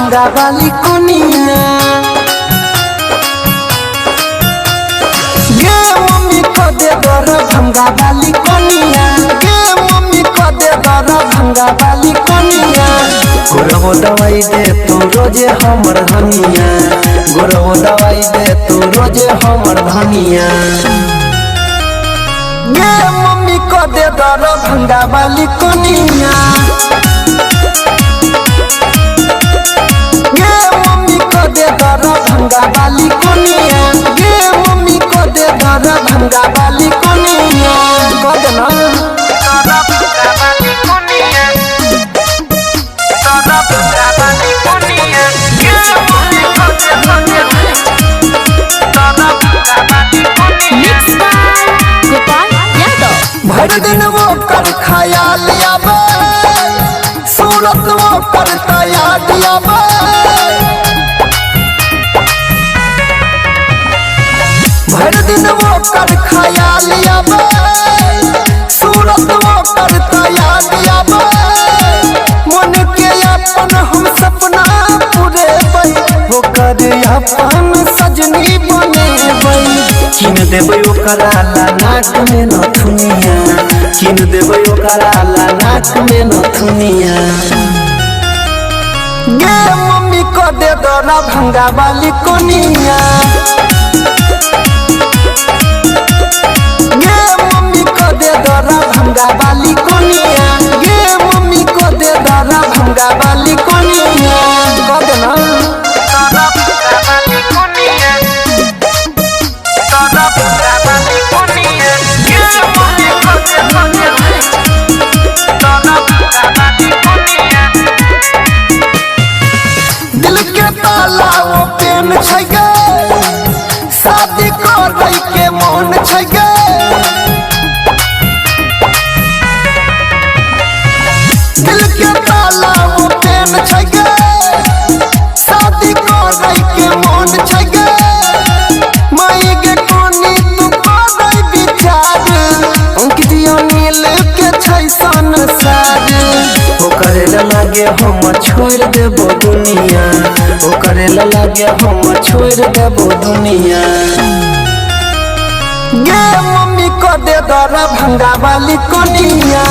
भंगा वाली कोनिया। गे मम्मी को दे दर भंगा वाली कोनिया। गे मम्मी को दे दर भंगा वाली कोनिया। गोरवो दवाई दे तू रोजे हमर धनिया। गोरवो दवाई दे तू रोजे हमर धनिया। गे मम्मी को दे दर भंगा वाली कोनिया। गे मम्मी को दे दर भंगा वाली कोनिया। गे मम्मी को दे दर भंगा वाली कोनिया। गदना भर दिन वो कर ख्याल आवे। सूरत वो कर याद आवे। भर दिन वो कर ख्याल आवे। सूरत वो कर याद आवे। मन के अपन हम सपना पूरे वो कर अपन सजनी बने किन देबै ओकरा ला नाक में नथुनिया। किन देबै ओकरा ला नाक में नथुनिया। गे मम्मी को दे दर भंगा वाली कोनिया। गे मम्मी को दे दर भंगा वाली कोनिया। गे मम्मी को दे दर भंगा वाली कोनिया। गदना दिल के ताला वो पेन छै गे। शादी करे के मन छै गे। दिल के ताला वो पेन छै गे। शादी करे के मन छै गे। माई गे कोनी तू करे विचार। अंकितिया नील के छै संसार। ओकरे लगे हम छोड़ देबो दुनिया। ओकरे लगे हम छोड़ देबो दुनिया। गे मम्मी को दे दर भंगा वाली कोनिया।